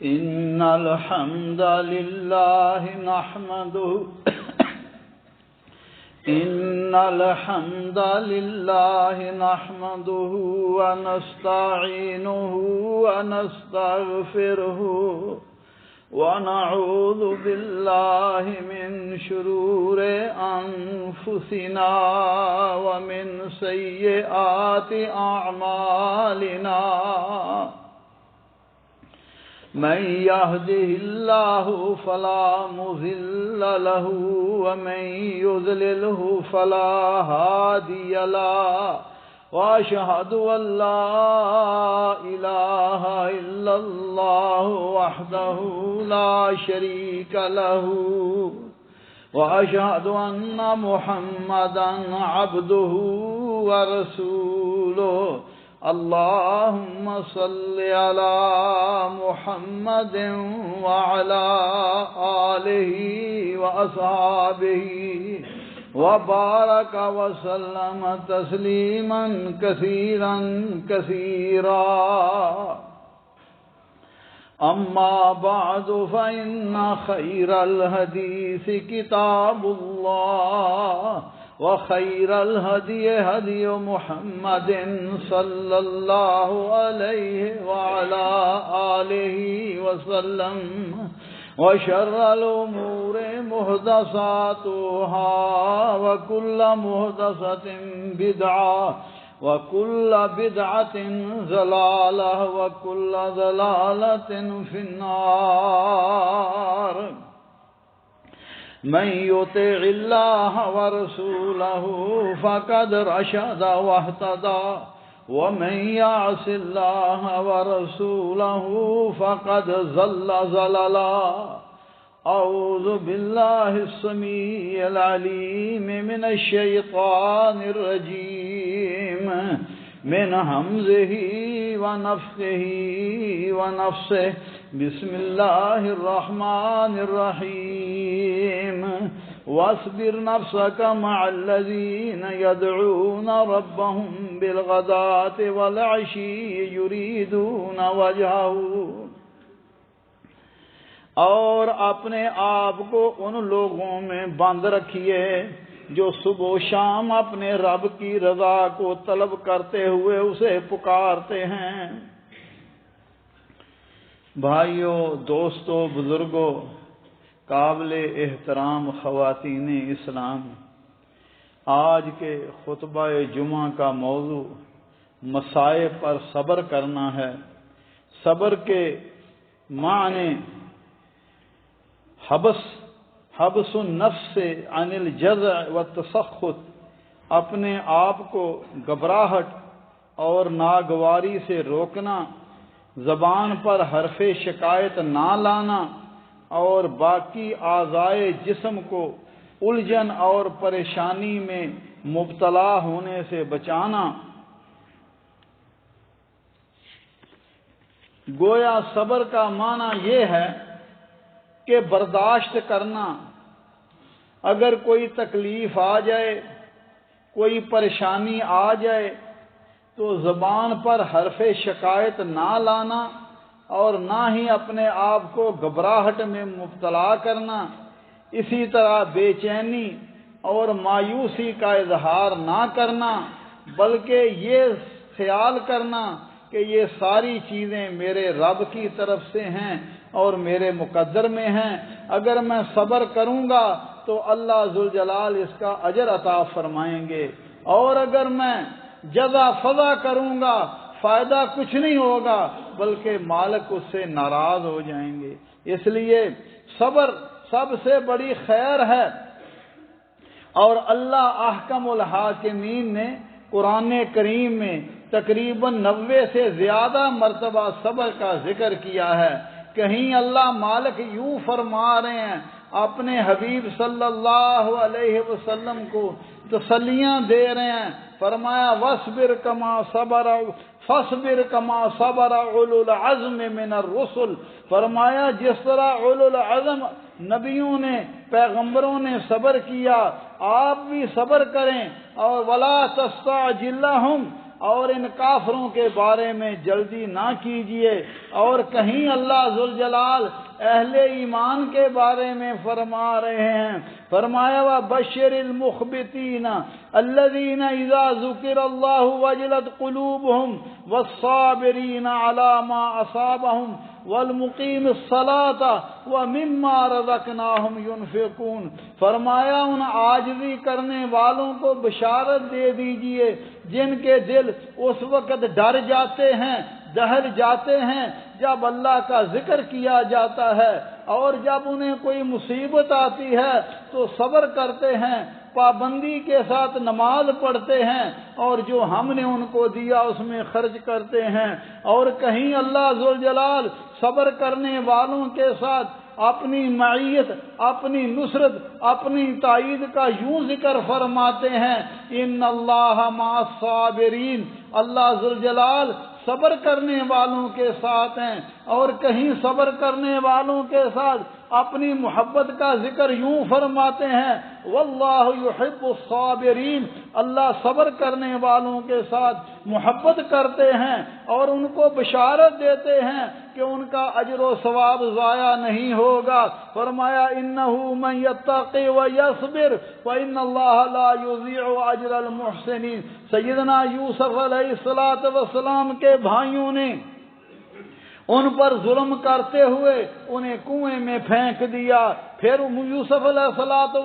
إن الحمد لله نحمده إن الحمد لله نحمده ونستعينه ونستغفره ونعوذ بالله من شرور أنفسنا ومن سيئات أعمالنا من يهده الله فلا مضل له ومن يضلله فلا هادي له وأشهد أن لا إله إلا الله وحده لا شريك له وأشهد أن محمدا عبده ورسوله اللهم صل على محمد وعلى آله وأصحابه وبارك وسلم تسليما كثيرا كثيرا أما بعد فإن خير الحديث كتاب الله وخير الهدي هدي محمد صلى الله عليه وعلى آله وسلم وشر الأمور محدثاتها وكل محدثة بدعة وكل بدعة ضلالة وكل ضلالة في النار من يطع الله ورسوله فقد رشد واهتدى ومن يعص الله ورسوله فقد ضل ضلالا أعوذ بالله السميع العليم من الشيطان الرجيم من همزه ونفخه ونفسه بسم الله الرحمن الرحيم واصبر نفسك مع الذين يدعون ربهم بالغداة والعشي يريدون وجهه اور اپنے آپ کو ان لوگوں میں بند رکھیے جو صبح و شام اپنے رب کی رضا کو طلب کرتے ہوئے اسے پکارتے ہیں۔ بھائیوں، دوستوں، بزرگوں، قابل احترام خواتین اسلام، آج کے خطبہ جمعہ کا موضوع مصائب پر صبر کرنا ہے۔ صبر کے معنی حبس النفس عن الجزع والتسخط، اپنے آپ کو گھبراہٹ اور ناگواری سے روکنا، زبان پر حرف شکایت نہ لانا اور باقی اعضائے جسم کو الجھن اور پریشانی میں مبتلا ہونے سے بچانا۔ گویا صبر کا معنی یہ ہے کہ برداشت کرنا۔ اگر کوئی تکلیف آ جائے، کوئی پریشانی آ جائے تو زبان پر حرف شکایت نہ لانا اور نہ ہی اپنے آپ کو گھبراہٹ میں مبتلا کرنا، اسی طرح بے چینی اور مایوسی کا اظہار نہ کرنا، بلکہ یہ خیال کرنا کہ یہ ساری چیزیں میرے رب کی طرف سے ہیں اور میرے مقدر میں ہیں۔ اگر میں صبر کروں گا تو اللہ ذوالجلال اس کا اجر عطا فرمائیں گے، اور اگر میں جزا فضا کروں گا فائدہ کچھ نہیں ہوگا بلکہ مالک اس سے ناراض ہو جائیں گے۔ اس لیے صبر سب سے بڑی خیر ہے، اور اللہ احکم الحاکمین نے قرآن کریم میں تقریباً 90 سے زیادہ مرتبہ صبر کا ذکر کیا ہے۔ کہیں اللہ مالک یوں فرما رہے ہیں، اپنے حبیب صلی اللہ علیہ وسلم کو تسلیاں دے رہے ہیں، فرمایا وَاصْبِرْ كَمَا صَبَرَ فَاصْبِرْ كَمَا صَبَرَ أُولُو الْعَزْمِ مِنَ الرُّسُلِ، فرمایا جس طرح اولو العزم نبیوں نے، پیغمبروں نے صبر کیا، آپ بھی صبر کریں، اور وَلَا تَسْتَعْجِل لَّهُمْ، اور ان کافروں کے بارے میں جلدی نہ کیجیے۔ اور کہیں اللہ ذوالجلال اہل ایمان کے بارے میں فرما رہے ہیں، فرمایا وَبَشِّرِ الْمُخْبِتِينَ الَّذِينَ إِذَا ذُكِرَ اللَّهُ وَجِلَتْ قُلُوبُهُمْ وَالصَّابِرِينَ عَلَى مَا أَصَابَهُمْ وَالْمُقِيمِ الصَّلَاةَ وَمِمَّا رَزَقْنَاهُمْ يُنْفِقُونَ۔ فرمایا ان عاجزی کرنے والوں کو بشارت دے دیجئے جن کے دل اس وقت ڈر جاتے ہیں، دہل جاتے ہیں جب اللہ کا ذکر کیا جاتا ہے، اور جب انہیں کوئی مصیبت آتی ہے تو صبر کرتے ہیں، پابندی کے ساتھ نماز پڑھتے ہیں، اور جو ہم نے ان کو دیا اس میں خرچ کرتے ہیں۔ اور کہیں اللہ ذوالجلال صبر کرنے والوں کے ساتھ اپنی معیت، اپنی نصرت، اپنی تائید کا یوں ذکر فرماتے ہیں، ان اللہ مع الصابرین، اللہ ذوالجلال صبر کرنے والوں کے ساتھ ہیں۔ اور کہیں صبر کرنے والوں کے ساتھ اپنی محبت کا ذکر یوں فرماتے ہیں، واللہ یحب الصابرین، اللہ صبر کرنے والوں کے ساتھ محبت کرتے ہیں اور ان کو بشارت دیتے ہیں کہ ان کا اجر و ثواب ضائع نہیں ہوگا۔ فرمایا انہ من یتقی ویصبر فإن اللہ لا یضیع اجر المحسنین۔ سیدنا یوسف علیہ السلام کے بھائیوں نے ان پر ظلم کرتے ہوئے انہیں کنویں میں پھینک دیا، پھر یوسف علیہ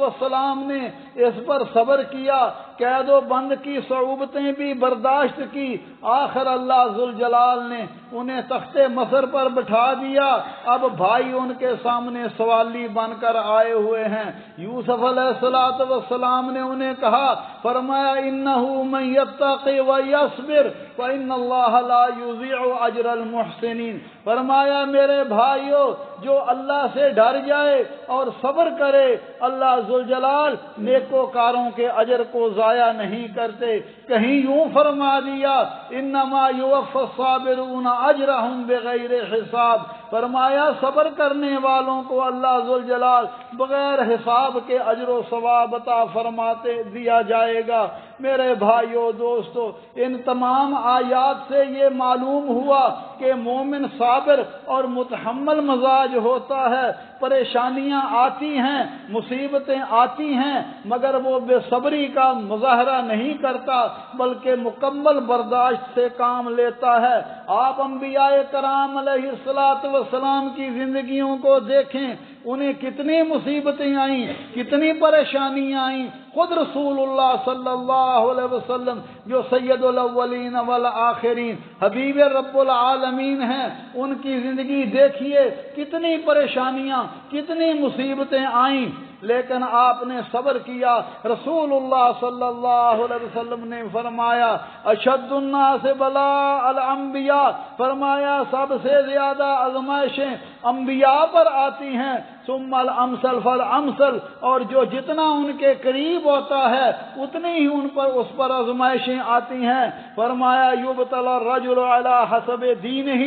السلام نے اس پر صبر کیا، قید و بند کی صعوبتیں بھی برداشت کی، آخر اللہ ذوالجلال نے انہیں تخت مصر پر بٹھا دیا۔ اب بھائی ان کے سامنے سوالی بن کر آئے ہوئے ہیں۔ یوسف علیہ السلام نے انہیں کہا، فرمایا انہ من یتقی ویصبر فإن اللہ لا یضیع اجر المحسنین۔ فرمایا میرے بھائیو، جو اللہ سے ڈر جائے اور صبر کرے، اللہ ذوالجلال نیکوکاروں کے اجر کو ضائع نہیں کرتے۔ کہیں یوں فرما دیا، انما یوفی الصابرون اجرہم بغیر حساب۔ فرمایا صبر کرنے والوں کو اللہ ذوالجلال بغیر حساب کے اجر و ثواب عطا فرماتے دیا جائے گا۔ میرے بھائیو دوستو، ان تمام آیات سے یہ معلوم ہوا کہ مومن صابر اور متحمل مزاج ہوتا ہے۔ پریشانیاں آتی ہیں، مصیبتیں آتی ہیں، مگر وہ بے صبری کا مظاہرہ نہیں کرتا بلکہ مکمل برداشت سے کام لیتا ہے۔ آپ انبیاء کرام علیہ السلام کی زندگیوں کو دیکھیں، انہیں کتنی مصیبتیں آئیں، کتنی پریشانیاں آئیں۔ خود رسول اللہ صلی اللہ علیہ وسلم جو سید الاولین والآخرین حبیب رب العالمین ہیں، ان کی زندگی دیکھیے، کتنی پریشانیاں، کتنی مصیبتیں آئیں، لیکن آپ نے صبر کیا۔ رسول اللہ صلی اللہ علیہ وسلم نے فرمایا، اشد الناس بلاء الانبیاء، فرمایا سب سے زیادہ آزمائشیں انبیاء پر آتی ہیں، ثم الامثل فالامثل، اور جو جتنا ان کے قریب ہوتا ہے اتنی ہی اس پر آزمائشیں آتی ہیں۔ فرمایا یبتلی الرجل علی حسب دینہ،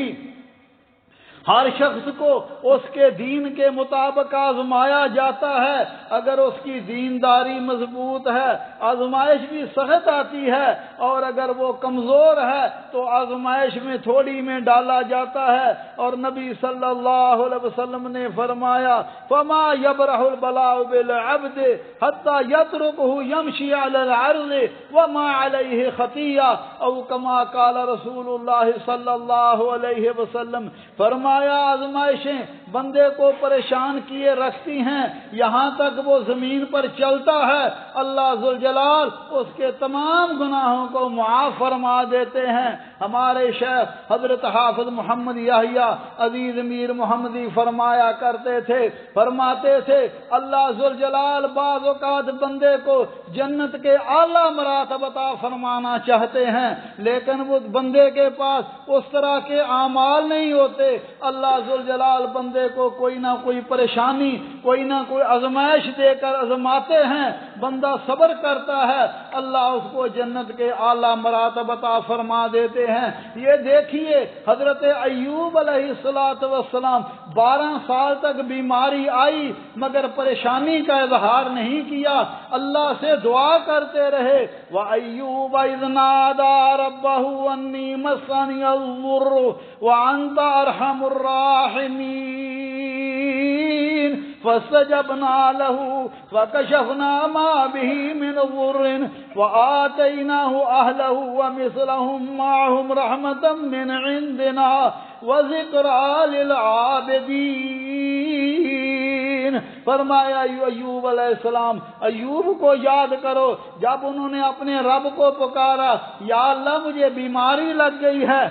ہر شخص کو اس کے دین کے مطابق آزمایا جاتا ہے۔ اگر اس کی دینداری مضبوط ہے آزمائش بھی سخت آتی ہے، اور اگر وہ کمزور ہے تو آزمائش میں تھوڑی میں ڈالا جاتا ہے۔ اور نبی صلی اللہ علیہ وسلم نے فرمایا، فما یبرح البلاء بالعبد حتی یترکہ یمشی علی الارض وما علیہ خطیہ، او کما قال رسول اللہ صلی اللہ علیہ وسلم۔ فرمایا آزمائشیں بندے کو پریشان کیے رکھتی ہیں یہاں تک وہ زمین پر چلتا ہے، اللہ ذوالجلال اس کے تمام گناہوں کو معاف فرما دیتے ہیں۔ ہمارے شیخ حضرت حافظ محمد یحییٰ عزیز میر محمدی فرمایا کرتے تھے، فرماتے تھے اللہ ذوالجلال بعض اوقات بندے کو جنت کے اعلیٰ مراتب عطا فرمانا چاہتے ہیں، لیکن وہ بندے کے پاس اس طرح کے اعمال نہیں ہوتے۔ اللہ ذوالجلال بندے کو کوئی نہ کوئی پریشانی، کوئی نہ کوئی آزمائش دے کر آزماتے ہیں، بندہ صبر کرتا ہے اللہ اس کو جنت کے اعلیٰ مراتب عطا فرما دیتے ہیں۔ یہ دیکھیے حضرت ایوب علیہ السلام 12 سال تک بیماری آئی مگر پریشانی کا اظہار نہیں کیا، اللہ سے دعا کرتے رہے۔ وَأَيُّوبَ إِذْ نَادَىٰ رَبَّهُ أَنِّي مَسَّنِيَ الضُّرُّ وَأَنتَ أَرْحَمُ الراحمين فاستجبنا له فكشفنا ما به من ضر وآتيناه أهله ومثلهم معهم رحمة من عندنا وذكرى للعابدين۔ فرمایا ایوب علیہ السلام، ایوب کو یاد کرو جب انہوں نے اپنے رب کو پکارا، یا اللہ مجھے بیماری لگ گئی ہے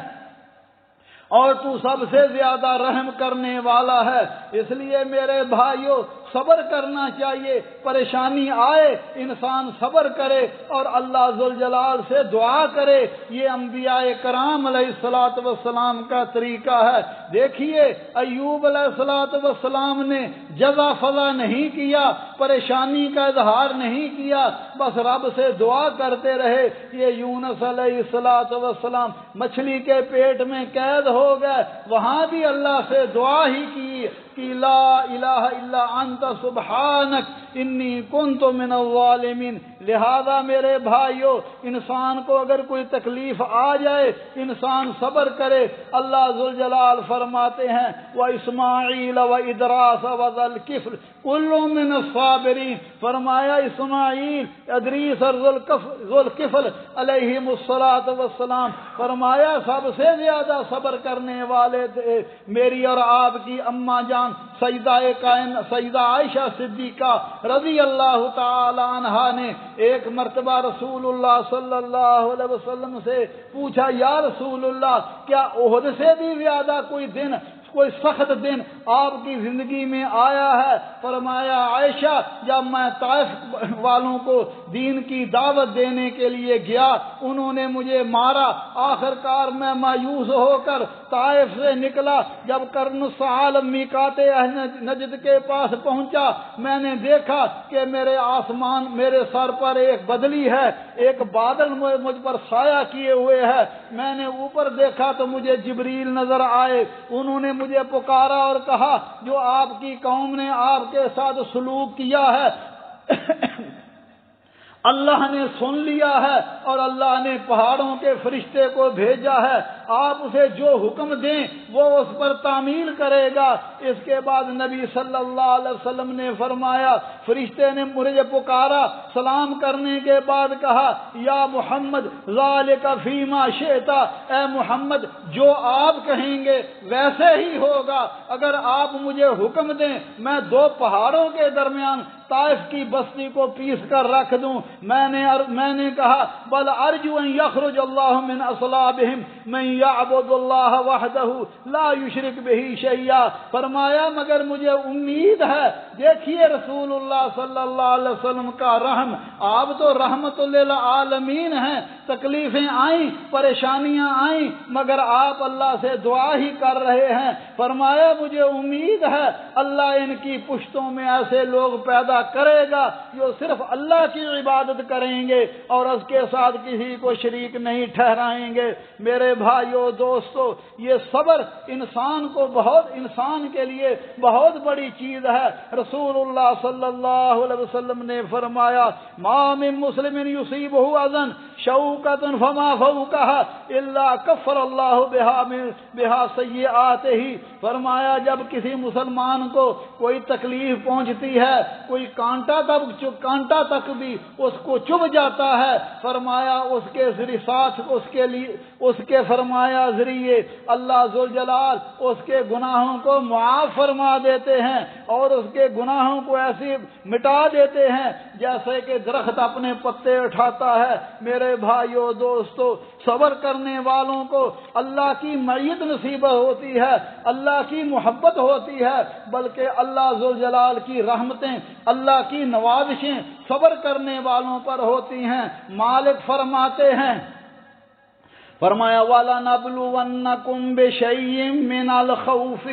اور تو سب سے زیادہ رحم کرنے والا ہے، اس لیے میرے بھائیوں صبر کرنا چاہیے۔ پریشانی آئے انسان صبر کرے اور اللہ ذوالجلال سے دعا کرے، یہ انبیاء کرام علیہ السلام کا طریقہ ہے۔ دیکھیے ایوب علیہ السلام نے جزا فضا نہیں کیا، پریشانی کا اظہار نہیں کیا، بس رب سے دعا کرتے رہے۔ یہ یونس علیہ السلام مچھلی کے پیٹ میں قید ہو گئے، وہاں بھی اللہ سے دعا ہی کی کہ لا الہ الا انت سبحانک انی کنت من الظالمین۔ لہذا میرے بھائیو انسان کو اگر کوئی تکلیف آ جائے انسان صبر کرے۔ اللہ ذوالجلال فرماتے ہیں وَإِسْمَاعِيلَ وَإِدْرَاسَ وَذَا الْكِفْلِ كُلٌّ مِّنَ الصَّابِرِينَ۔ فرمایا اسماعیل، ادریس اور ذوالکفل علیہم السلام فرمایا سب سے زیادہ صبر کرنے والے تھے۔ میری اور آپ کی اماں جان سیدہ عائشہ صدیقہ رضی اللہ تعالی عنہا نے ایک مرتبہ رسول اللہ صلی اللہ علیہ وسلم سے پوچھا، یا رسول اللہ کیا احد سے بھی زیادہ کوئی سخت دن آپ کی زندگی میں آیا ہے؟ فرمایا عائشہ جب میں طائف والوں کو دین کی دعوت دینے کے لیے گیا انہوں نے مجھے مارا، آخر کار میں مایوس ہو کر طائف سے نکلا، جب قرن الثعالب میقات نجد کے پاس پہنچا میں نے دیکھا کہ میرے سر پر ایک بدلی ہے، ایک بادل مجھ پر سایہ کیے ہوئے ہے۔ میں نے اوپر دیکھا تو مجھے جبریل نظر آئے، انہوں نے مجھے پکارا اور کہا جو آپ کی قوم نے آپ کے ساتھ سلوک کیا ہے اللہ نے سن لیا ہے اور اللہ نے پہاڑوں کے فرشتے کو بھیجا ہے، آپ اسے جو حکم دیں وہ اس پر تعمیل کرے گا۔ اس کے بعد نبی صلی اللہ علیہ وسلم نے فرمایا فرشتے نے مجھے پکارا، سلام کرنے کے بعد کہا یا محمد ذالک فیما شئت، اے محمد جو آپ کہیں گے ویسے ہی ہوگا، اگر آپ مجھے حکم دیں میں 2 پہاڑوں کے درمیان طائف کی بستی کو پیس کر رکھ دوں۔ میں نے کہا بل ارجو ان یخرج اللہ من اصلابہم من یعبد اللہ وحدہ لا یشرک بہ شیئا۔ فرمایا مگر مجھے امید ہے، دیکھیے رسول اللہ صلی اللہ علیہ وسلم کا رحم، آپ تو رحمت للعالمین ہیں، تکلیفیں آئیں پریشانیاں آئیں مگر آپ اللہ سے دعا ہی کر رہے ہیں۔ فرمایا مجھے امید ہے اللہ ان کی پشتوں میں ایسے لوگ پیدا کرے گا جو صرف اللہ کی عبادت کریں گے اور اس کے ساتھ کسی کو شریک نہیں ٹھہرائیں گے۔ میرے بھائیو دوستو یہ صبر انسان کے لیے بہت بڑی چیز ہے۔ رسول اللہ صلی اللہ علیہ وسلم نے فرمایا ما من مسلم یصیبہ اذى شوکۃ فما فوقها الا کفر اللہ بها سیئاتہ۔ فرمایا جب کسی مسلمان کو کوئی تکلیف پہنچتی ہے، کوئی کانٹا تک بھی اس کو چبھ جاتا ہے، فرمایا اس کے فرمایا ذریعے اللہ ذوالجلال اس کے گناہوں کو معاف فرما دیتے ہیں اور اس کے گناہوں کو ایسے مٹا دیتے ہیں جیسے کہ درخت اپنے پتے اٹھاتا ہے۔ میرے بھائیو دوستو صبر کرنے والوں کو اللہ کی معیت نصیب ہوتی ہے، اللہ کی محبت ہوتی ہے، بلکہ اللہ ذوالجلال کی رحمتیں، اللہ کی نوازشیں صبر کرنے والوں پر ہوتی ہیں۔ مالک فرماتے ہیں فرمایا وَلَنَبْلُوَنَّكُمْ بِشَيْءٍ مِّنَ الْخَوْفِ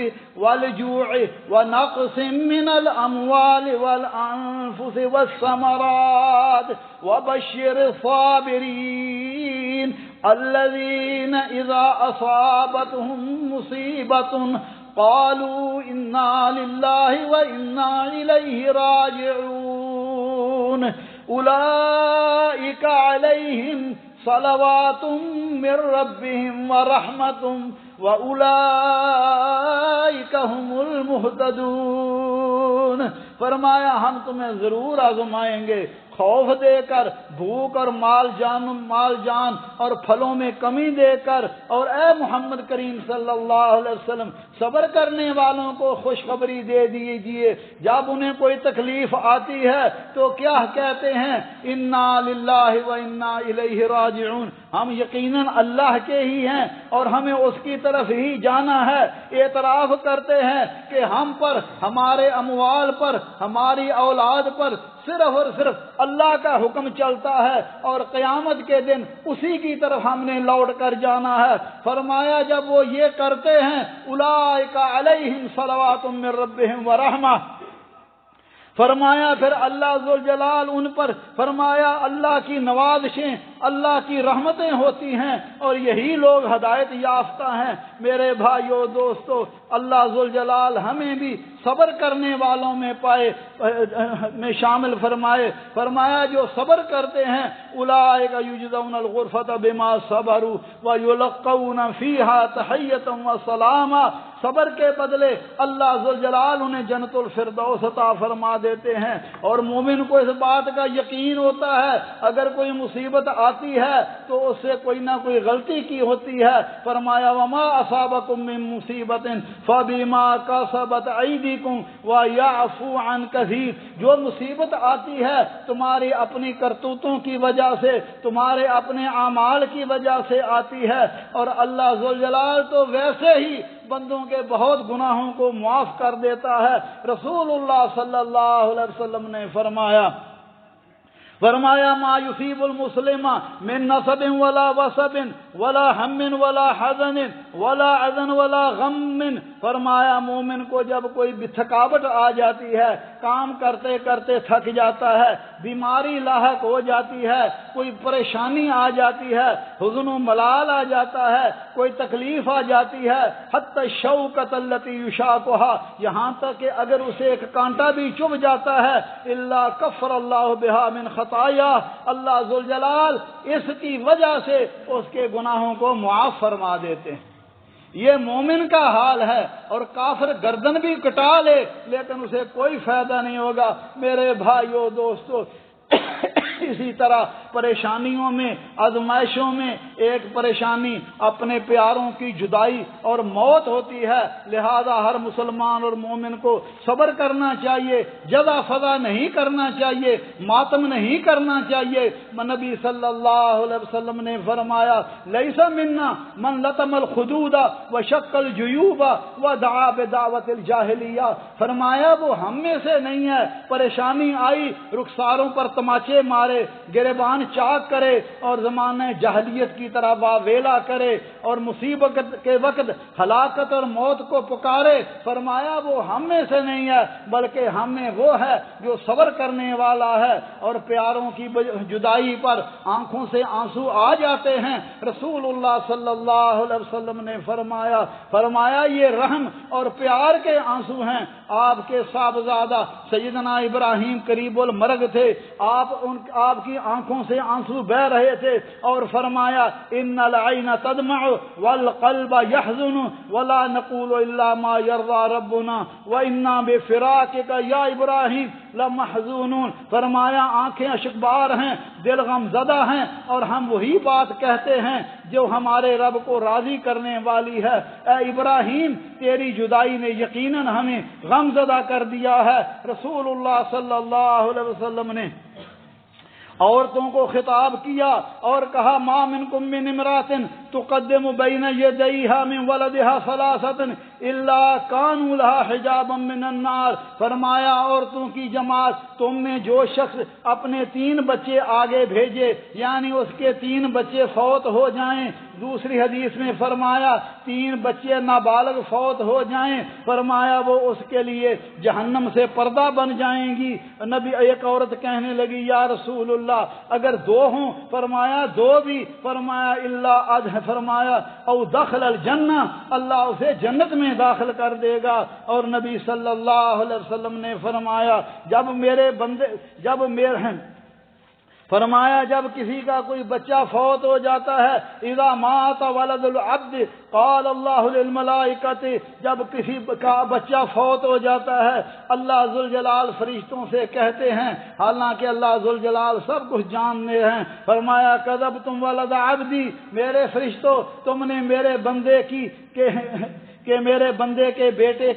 وَالْجُوعِ وَنَقْصٍ مِّنَ الْأَمْوَالِ وَالْأَنفُسِ وَالثَّمَرَاتِ وَبَشِّرِ الصَّابِرِينَ الَّذِينَ إِذَا أَصَابَتْهُم مُّصِيبَةٌ قَالُوا إِنَّا لِلَّهِ وَإِنَّا إِلَيْهِ راجعون أُولَئِكَ عَلَيْهِمْ صلوات من ربهم ورحمة وأولئك هم المهتدون۔ فرمایا ہم تمہیں ضرور آزمائیں گے، خوف دے کر، بھوک اور مال جان اور پھلوں میں کمی دے کر، اور اے محمد کریم صلی اللہ علیہ وسلم صبر کرنے والوں کو خوشخبری دے دیجئے، جب انہیں کوئی تکلیف آتی ہے تو کیا کہتے ہیں؟ انا للہ و انا الیہ راجعون، ہم یقیناً اللہ کے ہی ہیں اور ہمیں اس کی طرف ہی جانا ہے۔ اعتراف کرتے ہیں کہ ہم پر، ہمارے اموال پر، ہماری اولاد پر صرف اور صرف اللہ کا حکم چلتا ہے اور قیامت کے دن اسی کی طرف ہم نے لوٹ کر جانا ہے۔ فرمایا جب وہ یہ کرتے ہیں اولئک علیہم صلوات من ربہم ورحمہ، فرمایا پھر اللہ ذوالجلال ان پر، فرمایا اللہ کی نوازشیں، اللہ کی رحمتیں ہوتی ہیں اور یہی لوگ ہدایت یافتہ ہیں۔ میرے بھائیو دوستو، اللہ ذوالجلال ہمیں بھی صبر کرنے والوں میں شامل فرمائے۔ فرمایا جو صبر کرتے ہیں اولئک یجزون الغرفۃ بما صبروا ویلقون فیہا تحیۃ وسلاما، صبر کے بدلے اللہ ذوالجلال انہیں جنت الفردوس عطا فرما دیتے ہیں۔ اور مومن کو اس بات کا یقین ہوتا ہے اگر کوئی مصیبت آتی ہے تو اس سے کوئی نہ کوئی غلطی کی ہوتی ہے۔ فرمایا وما اصابکم من مصیبت فبما کسبت ایدیکم ویعفو عن کثیر، جو مصیبت آتی ہے تمہاری اپنی کرتوتوں کی وجہ سے، تمہارے اپنے اعمال کی وجہ سے آتی ہے، اور اللہ ذوالجلال تو ویسے ہی بندوں کے بہت گناہوں کو معاف کر دیتا ہے۔ رسول اللہ صلی اللہ علیہ وسلم نے فرمایا ما یصیب المسلم من نصب ولا وصب ولا ہم ولا حزن ولا اذن ولا غم، فرمایا مومن کو جب کوئی بھی تھکاوٹ آ جاتی ہے، کام کرتے کرتے تھک جاتا ہے، بیماری لاحق ہو جاتی ہے، کوئی پریشانی آ جاتی ہے، حزن و ملال آ جاتا ہے، کوئی تکلیف آ جاتی ہے، حتی الشوکۃ التی یشاکھا، یہاں تک کہ اگر اسے ایک کانٹا بھی چبھ جاتا ہے، الا کفر اللہ بہا من خطایا، اللہ ذوالجلال اس کی وجہ سے اس کے گناہوں کو معاف فرما دیتے ہیں۔ یہ مومن کا حال ہے، اور کافر گردن بھی کٹا لے لیکن اسے کوئی فائدہ نہیں ہوگا۔ میرے بھائیو دوستو، اسی طرح پریشانیوں میں، آزمائشوں میں ایک پریشانی اپنے پیاروں کی جدائی اور موت ہوتی ہے، لہذا ہر مسلمان اور مومن کو صبر کرنا چاہیے، جزا فضا نہیں کرنا چاہیے، ماتم نہیں کرنا چاہیے۔ نبی صلی اللہ علیہ وسلم نے فرمایا لیس منا من لطم الخدود وشق الجیوب ودعا بدعوت الجاہلیہ، فرمایا وہ ہم میں سے نہیں ہے، پریشانی آئی رخساروں پر تماچے مارے، گریبان چاک کرے اور زمانہ جاہلیت کی طرح واویلا کرے اور مصیبت کے وقت ہلاکت اور موت کو پکارے، فرمایا وہ ہم میں سے نہیں ہے بلکہ ہم میں وہ ہے جو صبر کرنے والا ہے۔ اور پیاروں کی جدائی پر آنکھوں سے آنسو آ جاتے ہیں، رسول اللہ صلی اللہ علیہ وسلم نے فرمایا یہ رحم اور پیار کے آنسو ہیں۔ آپ کے صاحبزادہ سیدنا ابراہیم قریب المرگ تھے، آپ کی آنکھوں سے آنسو بہ رہے تھے، اور فرمایا ان العین تدمع والقلب يحزن ولا نقول الا ما يرضى ربنا وانا بفراقك یا ابراہیم لمحزونون، فرمایا آنکھیں اشکبار ہیں، دل غم زدہ ہیں، اور ہم وہی بات کہتے ہیں جو ہمارے رب کو راضی کرنے والی ہے۔ اے ابراہیم تیری جدائی نے یقیناً ہمیں غم زدہ کر دیا ہے۔ رسول اللہ صلی اللہ علیہ وسلم نے عورتوں کو خطاب کیا اور کہا ما منکم من امرأۃ تقدم بین یدیہا من ولدہا ثلاثۃ الا کانوا لہا حجابا من النار، فرمایا عورتوں کی جماعت تم میں جو شخص اپنے 3 بچے آگے بھیجے یعنی اس کے 3 بچے فوت ہو جائیں، دوسری حدیث میں فرمایا 3 بچے نابالغ فوت ہو جائیں، فرمایا وہ اس کے لیے جہنم سے پردہ بن جائیں گی۔ نبی ایک عورت کہنے لگی یا رسول اللہ اگر 2 ہوں، فرمایا 2 بھی، فرمایا اللہ ادھ، فرمایا او دخل الجنہ، اللہ اسے جنت میں داخل کر دے گا۔ اور نبی صلی اللہ علیہ وسلم نے فرمایا جب کسی کا کوئی بچہ فوت ہو جاتا ہے اذا مات ولد العبد قال اللہ للملائکۃ، جب کسی کا بچہ فوت ہو جاتا ہے اللہ ذوالجلال فرشتوں سے کہتے ہیں، حالانکہ اللہ ذوالجلال سب کچھ جانتے ہیں، فرمایا کذبتم ولد عبدی، میرے فرشتوں تم نے میرے بندے کے بیٹے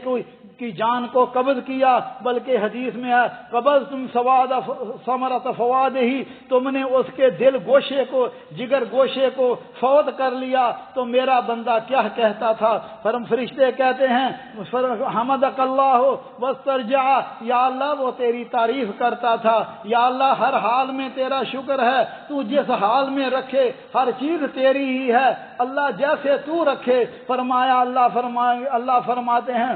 کی جان کو قبض کیا، بلکہ حدیث میں ہے قبضتم ثمرۃ فوادہ، تم نے اس کے دل گوشے کو، جگر گوشے کو فوت کر لیا، تو میرا بندہ کیا کہتا تھا؟ فرشتے کہتے ہیں حمدک اللہ واسترجع، یا اللہ وہ تیری تعریف کرتا تھا، یا اللہ ہر حال میں تیرا شکر ہے، تو جس حال میں رکھے ہر چیز تیری ہی ہے، اللہ جیسے تو رکھے۔ فرمایا اللہ فرماتے ہیں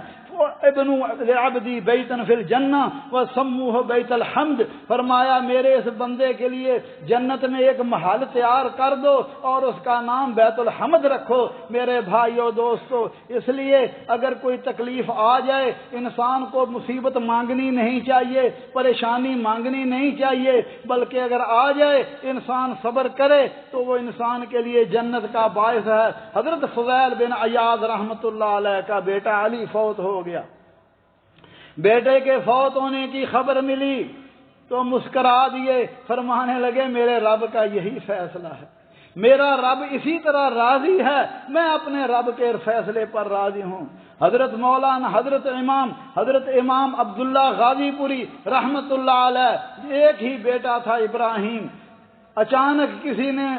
ابن لعبدی بیتن فی الجنہ وسموہ بیت الحمد، فرمایا میرے اس بندے کے لیے جنت میں ایک محل تیار کر دو اور اس کا نام بیت الحمد رکھو۔ میرے بھائیو دوستو، اس لیے اگر کوئی تکلیف آ جائے انسان کو مصیبت مانگنی نہیں چاہیے، پریشانی مانگنی نہیں چاہیے، بلکہ اگر آ جائے انسان صبر کرے تو وہ انسان کے لیے جنت کا باعث ہے۔ حضرت فضیل بن عیاض رحمۃ اللہ علیہ کا بیٹا علی فوت ہو گیا، بیٹے کے فوت ہونے کی خبر ملی تو مسکرا دیے، فرمانے لگے میرے رب کا یہی فیصلہ ہے، میرا رب اسی طرح راضی ہے، میں اپنے رب کے فیصلے پر راضی ہوں۔ حضرت مولانا حضرت امام عبداللہ غازی پوری رحمت اللہ علیہ، ایک ہی بیٹا تھا ابراہیم، اچانک کسی نے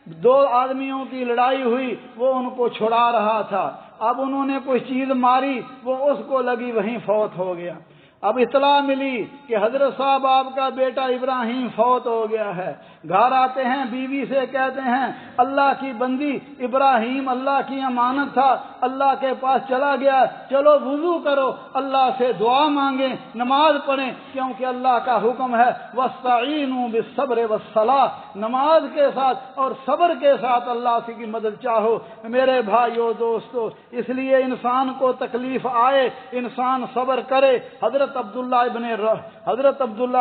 2 آدمیوں کی لڑائی ہوئی، وہ ان کو چھڑا رہا تھا، اب انہوں نے کوئی چیز ماری، وہ اس کو لگی، وہیں فوت ہو گیا۔ اب اطلاع ملی کہ حضرت صاحب آپ کا بیٹا ابراہیم فوت ہو گیا ہے، گھر آتے ہیں بیوی سے کہتے ہیں اللہ کی بندی ابراہیم اللہ کی امانت تھا، اللہ کے پاس چلا گیا، چلو وضو کرو، اللہ سے دعا مانگیں، نماز پڑھیں، کیونکہ اللہ کا حکم ہے وَاسْتَعِینُوا بِالصَّبْرِ وَالصَّلَاةِ، نماز کے ساتھ اور صبر کے ساتھ اللہ سے کی مدد چاہو۔ میرے بھائیو دوستو، اس لیے انسان کو تکلیف آئے انسان صبر کرے۔ حضرت عبداللہ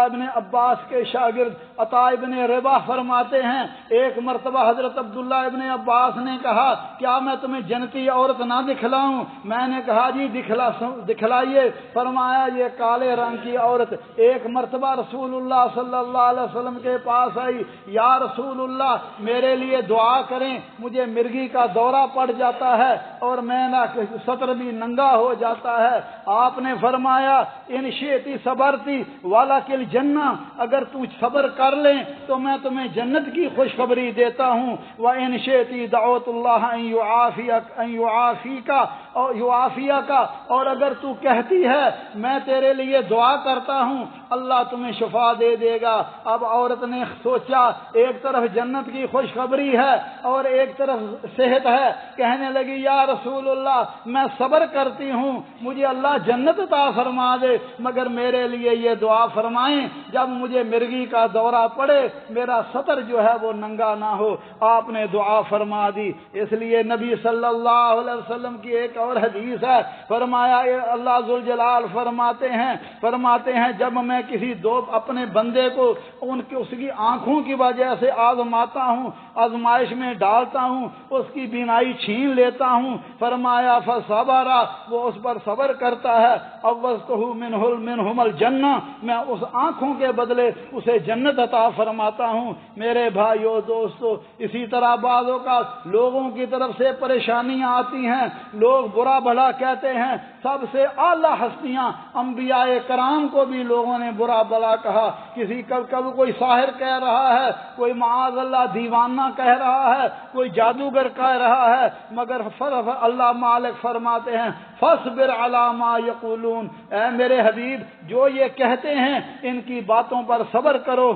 ابن عباس کے شاگرد عطا ابن رباح فرماتے ہیں ایک مرتبہ حضرت عبداللہ ابن عباس نے کہا کیا میں تمہیں جنتی عورت نہ دکھلاؤں؟ میں نے کہا جی دکھلائیے۔ فرمایا یہ کالے رنگ کی عورت ایک مرتبہ رسول اللہ صلی اللہ علیہ وسلم کے پاس آئی، یا رسول اللہ میرے لیے دعا کریں، مجھے مرگی کا دورہ پڑ جاتا ہے اور میں نہ سطر بھی ننگا ہو جاتا ہے۔ آپ نے فرمایا ان شئتی صبرتی ولکل جنہ، اگر تو صبر کر لیں تو میں تمہیں جنت کی خوشخبری دیتا ہوں۔ وَإِن شئتی دعوت اللہ ان یعافیک، اور اگر تو کہتی ہے میں تیرے لیے دعا کرتا ہوں اللہ تمہیں شفا دے دے گا۔ اب عورت نے سوچا ایک طرف جنت کی خوشخبری ہے اور ایک طرف صحت ہے، کہنے لگی یا رسول اللہ میں صبر کرتی ہوں، مجھے اللہ جنت عطا فرما دے، مگر میرے لیے یہ دعا فرمائیں جب مجھے مرگی کا دورہ پڑے میرا سطر جو ہے وہ ننگا نہ ہو۔ آپ نے دعا فرما دی۔ اس لیے نبی صلی اللہ علیہ وسلم کی ایک اور حدیث ہے، فرمایا اللہ ذوالجلال فرماتے ہیں جب میں کسی اپنے بندے کو اس کی آنکھوں کی وجہ سے آزماتا ہوں، آزمائش میں ڈالتا ہوں، اس کی بینائی چھین لیتا ہوں، فرمایا فصبر، وہ اس پر صبر کرتا ہے، اوّزتہ منہم الجنہ، میں اس آنکھوں کے بدلے اسے جنت عطا فرماتا ہوں۔ میرے بھائیو دوستو، اسی طرح بعض اوقات لوگوں کی طرف سے پریشانیاں آتی ہیں، لوگ برا بھلا کہتے ہیں، سب سے اعلیٰ ہستیاں انبیاء کرام کو بھی لوگوں نے برا بھلا کہا. کسی کبھی کوئی ساحر کہہ رہا ہے، کوئی معاذ اللہ دیوانہ کہہ رہا ہے، کوئی جادوگر کہہ رہا ہے، مگر اللہ مالک فرماتے ہیں فاصبر علی ما یقولون، اے میرے حبیب جو یہ کہتے ہیں ان کی باتوں پر صبر کرو.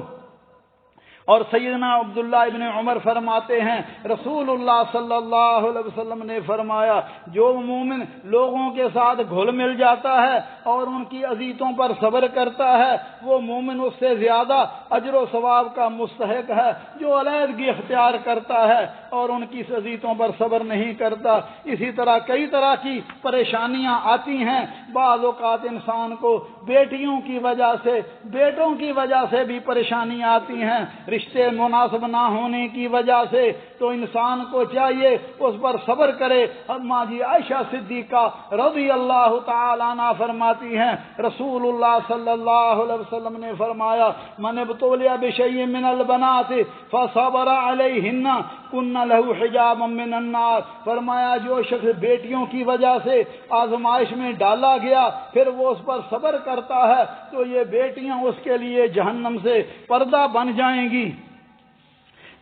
اور سیدنا عبداللہ ابن عمر فرماتے ہیں رسول اللہ صلی اللہ علیہ وسلم نے فرمایا جو مومن لوگوں کے ساتھ گھل مل جاتا ہے اور ان کی اذیتوں پر صبر کرتا ہے وہ مومن اس سے زیادہ اجر و ثواب کا مستحق ہے جو علیحدگی اختیار کرتا ہے اور ان کی اذیتوں پر صبر نہیں کرتا. اسی طرح کئی طرح کی پریشانیاں آتی ہیں. بعض اوقات انسان کو بیٹیوں کی وجہ سے، بیٹوں کی وجہ سے بھی پریشانیاں آتی ہیں، رشتے مناسب نہ ہونے کی وجہ سے، تو انسان کو چاہیے اس پر صبر کرے. اماں جی عائشہ صدیقہ رضی اللہ تعالیٰ عنہ فرماتی ہیں رسول اللہ صلی اللہ علیہ وسلم نے فرمایا من ابتلی بشیء من البنات فصبر علیہن کن لہ حجابا من النار. فرمایا جو شخص بیٹیوں کی وجہ سے آزمائش میں ڈالا گیا پھر وہ اس پر صبر کرتا ہے تو یہ بیٹیاں اس کے لیے جہنم سے پردہ بن جائیں گی.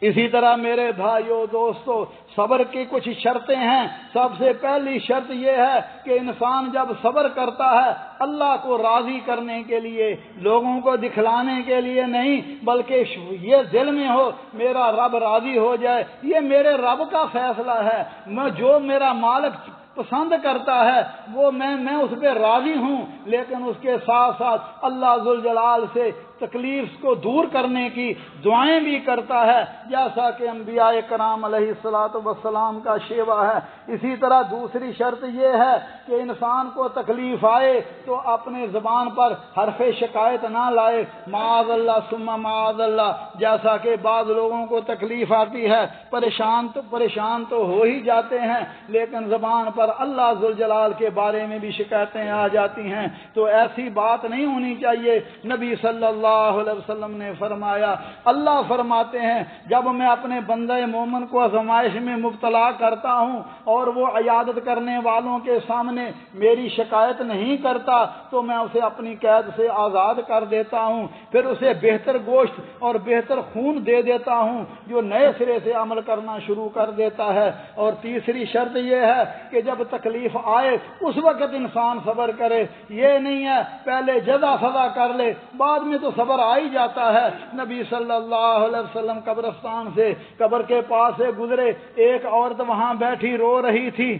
اسی طرح میرے بھائیو دوستو صبر کی کچھ شرطیں ہیں. سب سے پہلی شرط یہ ہے کہ انسان جب صبر کرتا ہے اللہ کو راضی کرنے کے لیے، لوگوں کو دکھلانے کے لیے نہیں، بلکہ یہ دل میں ہو میرا رب راضی ہو جائے، یہ میرے رب کا فیصلہ ہے، میں جو میرا مالک پسند کرتا ہے وہ میں اس پہ راضی ہوں، لیکن اس کے ساتھ ساتھ اللہ ذوالجلال سے تکلیف کو دور کرنے کی دعائیں بھی کرتا ہے جیسا کہ انبیاء کرام علیہ الصلوۃ والسلام کا شیوہ ہے. اسی طرح دوسری شرط یہ ہے کہ انسان کو تکلیف آئے تو اپنے زبان پر حرف شکایت نہ لائے، معاذ اللہ ثم معاذ اللہ، جیسا کہ بعض لوگوں کو تکلیف آتی ہے پریشان تو ہو ہی جاتے ہیں لیکن زبان پر اللہ ذوالجلال کے بارے میں بھی شکایتیں آ جاتی ہیں. تو ایسی بات نہیں ہونی چاہیے. نبی صلی اللہ علیہ وسلم نے فرمایا اللہ فرماتے ہیں جب میں اپنے بندہ مومن کو آزمائش میں مبتلا کرتا ہوں اور وہ عیادت کرنے والوں کے سامنے میری شکایت نہیں کرتا تو میں اسے اپنی قید سے آزاد کر دیتا ہوں، پھر اسے بہتر گوشت اور بہتر خون دے دیتا ہوں جو نئے سرے سے عمل کرنا شروع کر دیتا ہے. اور تیسری شرط یہ ہے کہ جب تکلیف آئے اس وقت انسان صبر کرے، یہ نہیں ہے پہلے جزا سزا کر لے بعد میں تو صبر آ ہی جاتا ہے. نبی صلی اللہ علیہ وسلم قبرستان سے قبر کے پاس سے گزرے، ایک عورت وہاں بیٹھی رو رہی تھی.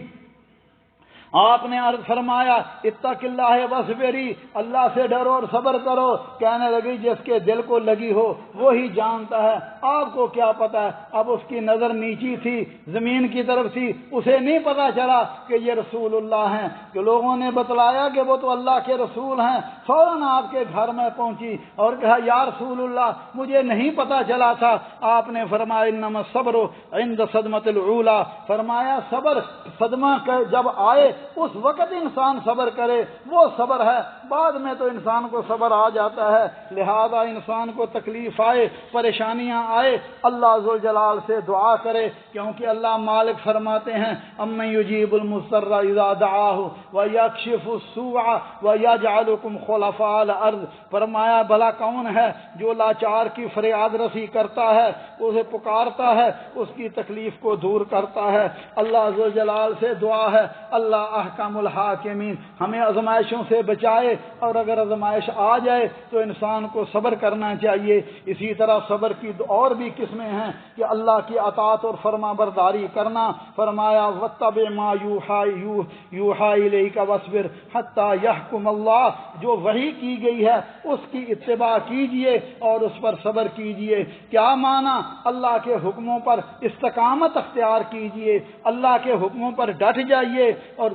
آپ نے عرض فرمایا اتق اللہ واصبری، اللہ سے ڈرو اور صبر کرو. کہنے لگی جس کے دل کو لگی ہو وہی جانتا ہے، آپ کو کیا پتا ہے. اب اس کی نظر نیچی تھی، زمین کی طرف تھی، اسے نہیں پتا چلا کہ یہ رسول اللہ ہیں. کہ لوگوں نے بتلایا کہ وہ تو اللہ کے رسول ہیں. فوراً آپ کے گھر میں پہنچی اور کہا یا رسول اللہ مجھے نہیں پتا چلا تھا. آپ نے فرمایا انما الصبر عند صدمۃ الاولی، فرمایا صبر صدمہ جب آئے اس وقت انسان صبر کرے وہ صبر ہے، بعد میں تو انسان کو صبر آ جاتا ہے. لہذا انسان کو تکلیف آئے پریشانیاں آئے اللہ ذوالجلال سے دعا کرے، کیونکہ اللہ مالک فرماتے ہیں امن یجیب المضطر اذا دعاہ ویکشف السوء ویجعلکم خلفاء الارض. فرمایا بھلا کون ہے جو لاچار کی فریاد رسی کرتا ہے، اسے پکارتا ہے، اس کی تکلیف کو دور کرتا ہے. اللہ ذوالجلال سے دعا ہے اللہ احکم الحاکمین ہمیں آزمائشوں سے بچائے، اور اگر آزمائش آ جائے تو انسان کو صبر کرنا چاہیے. اسی طرح صبر کی اور بھی قسمیں ہیں کہ اللہ کی اطاعت اور فرما برداری کرنا. فرمایا واتبع ما یوحی الیک واصبر حتی یحکم اللہ، جو وحی کی گئی ہے اس کی اتباع کیجئے اور اس پر صبر کیجئے. کیا معنی؟ اللہ کے حکموں پر استقامت اختیار کیجئے، اللہ کے حکموں پر ڈٹ جائیے. اور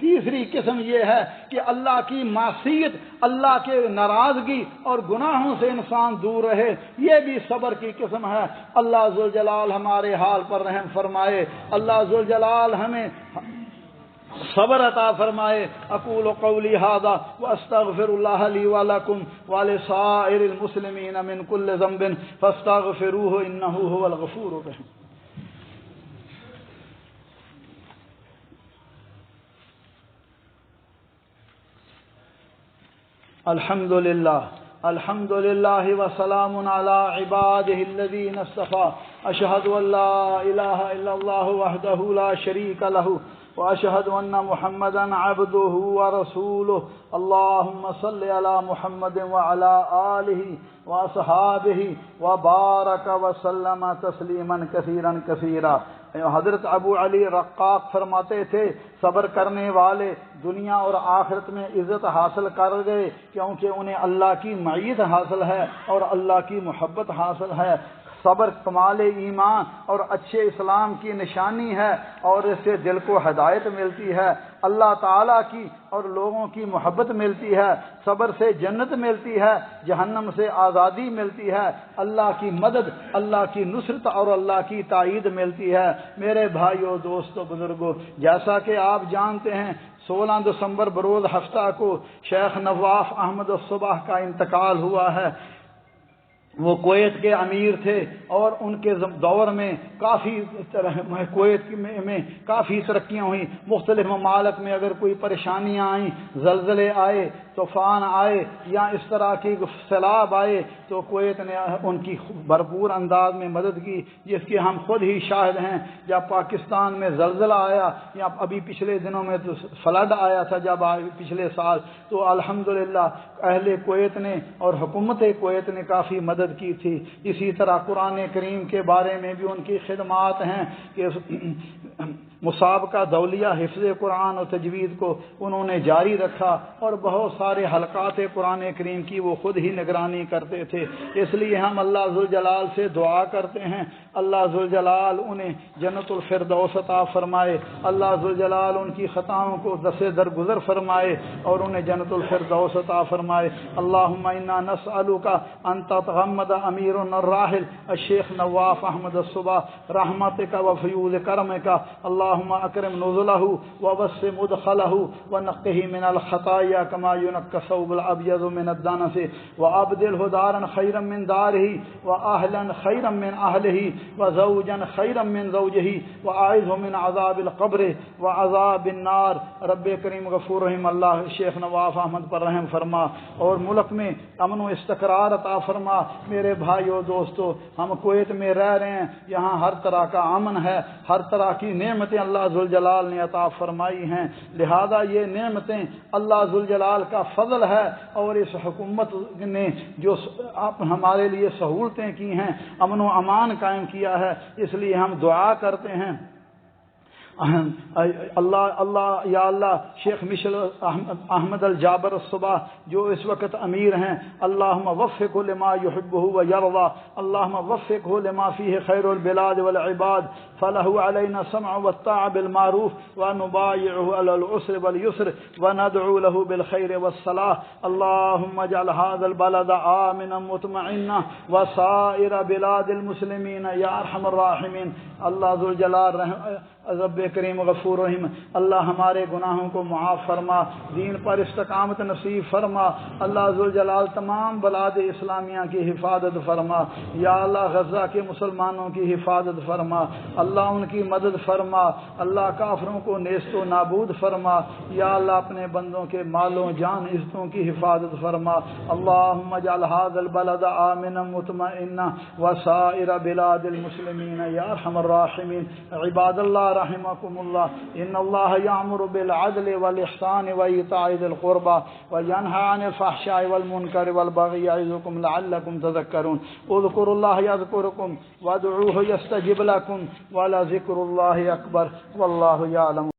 تیسری قسم یہ ہے کہ اللہ کی معصیت، اللہ کے ناراضگی اور گناہوں سے انسان دور رہے، یہ بھی صبر کی قسم ہے. اللہ ذوالجلال ہمارے حال پر رحم فرمائے، اللہ ذوالجلال ہمیں صبر عطا فرمائے. اقول قولی ھذا واستغفر اللہ لی ولکم ولسائر المسلمین من کل ذنب فاستغفروہ انہ ھو الغفور الرحیم. الحمدللہ الحمدللہ وسلام علی عبادہ الذین اصطفى اشہد ان لا الہ الا اللہ وحدہ لا شریک لہ واشہد ان محمدا عبدہ ورسولہ اللہم صل علی محمد وعلی آلہ واصحابہ وبارک وسلم تسلیما کثیرا کثیرا۔ حضرت ابو علی رقاق فرماتے تھے صبر کرنے والے دنیا اور آخرت میں عزت حاصل کر گئے، کیونکہ انہیں اللہ کی معیت حاصل ہے اور اللہ کی محبت حاصل ہے۔ صبر کمال ایمان اور اچھے اسلام کی نشانی ہے، اور اس سے دل کو ہدایت ملتی ہے، اللہ تعالیٰ کی اور لوگوں کی محبت ملتی ہے، صبر سے جنت ملتی ہے، جہنم سے آزادی ملتی ہے، اللہ کی مدد، اللہ کی نصرت اور اللہ کی تائید ملتی ہے۔ میرے بھائیوں، دوستوں، بزرگوں، جیسا کہ آپ جانتے ہیں 16 دسمبر بروز ہفتہ کو شیخ نواف احمد الصبح کا انتقال ہوا ہے۔ وہ کویت کے امیر تھے اور ان کے دور میں کافی کویت میں کافی ترقیاں ہوئیں۔ مختلف ممالک میں اگر کوئی پریشانیاں آئیں، زلزلے آئے، طوفان آئے یا اس طرح کی سیلاب آئے، تو کویت نے ان کی بھرپور انداز میں مدد کی، جس کے ہم خود ہی شاہد ہیں۔ جب پاکستان میں زلزلہ آیا یا ابھی پچھلے دنوں میں تو فلڈ آیا تھا جب پچھلے سال، تو الحمدللہ اہل کویت نے اور حکومت کویت نے کافی مدد کی تھی۔ اسی طرح قرآن کریم کے بارے میں بھی ان کی خدمات ہیں کہ مسابقہ دولیہ حفظ قرآن و تجوید کو انہوں نے جاری رکھا، اور بہت سارے حلقات قرآن کریم کی وہ خود ہی نگرانی کرتے تھے۔ اس لیے ہم اللہ ذوالجلال سے دعا کرتے ہیں اللہ ذوالجلال انہیں جنت الفردوس عطا فرمائے، اللہ ذوالجلال ان کی خطاؤں کو دسے درگزر فرمائے اور انہیں جنت الفردوس عطا فرمائے۔ اللہم انا نسألک ان تتغمد امیرنا الراحل الشیخ نواف احمد الصبح رحمتک وفیوض کرمک، اللهم اکرم نزله ووسع مدخله ونقه من الخطايا كما ينقى الثوب الابيض من الدنس وابدله دارا خيرا من داره واهلا خيرا من اهله وزوجا خيرا من زوجه واعذه من عذاب القبر وعذاب النار۔ رب کریم غفور رحیم اللہ شیخ نواف احمد پر رحم فرما اور ملک میں امن و استقرار عطا فرما۔ میرے بھائیو دوستو، ہم کویت میں رہ رہے ہیں، یہاں ہر طرح کا امن ہے، ہر طرح کی نعمتیں اللہ ذوالجلال نے عطا فرمائی ہیں، لہذا یہ نعمتیں اللہ ذوالجلال کا فضل ہے، اور اس حکومت نے جو ہمارے لیے سہولتیں کی ہیں، امن و امان قائم کیا ہے، اس لیے ہم دعا کرتے ہیں اللہ یا اللہ شیخ مشل احمد الجابر الصبح جو اس وقت امیر ہیں، اللہم وفقہ لما یحبہ ویرضا، اللہم وفقہ لما فیہ خیر البلاد والعباد، فلہ علینا السمع والطاعہ بالمعروف ونبایعہ علی العسر والیسر وندعو لہ بالخیر والصلاح، اللہم اجعل هذا البلد آمنا مطمئنا وسائر بلاد المسلمین یا ارحم الراحمین۔ اللہ ذوالجلال رب کریم غفور رحیم، اللہ ہمارے گناہوں کو معاف فرما، دین پر استقامت نصیب فرما، اللہ ذوالجلال تمام بلاد اسلامیہ کی حفاظت فرما، یا اللہ غزہ کے مسلمانوں کی حفاظت فرما، اللہ ان کی مدد فرما، اللہ کافروں کو نیست و نابود فرما، یا اللہ اپنے بندوں کے مالوں جان عزتوں کی حفاظت فرما۔ اللہم اجعل هذا البلد آمنا مطمئنا وسائر بلاد المسلمین یا ارحم الراحمین۔ عباد اللہ رحمكم الله ان الله يأمر بالعدل والإحسان وإيتاء ذي القربى وينهى عن الفحشاء والمنكر والبغي يعظكم لعلكم تذكرون اذكروا الله يذكركم وادعوه يستجب لكم ولذكر الله أكبر والله يعلم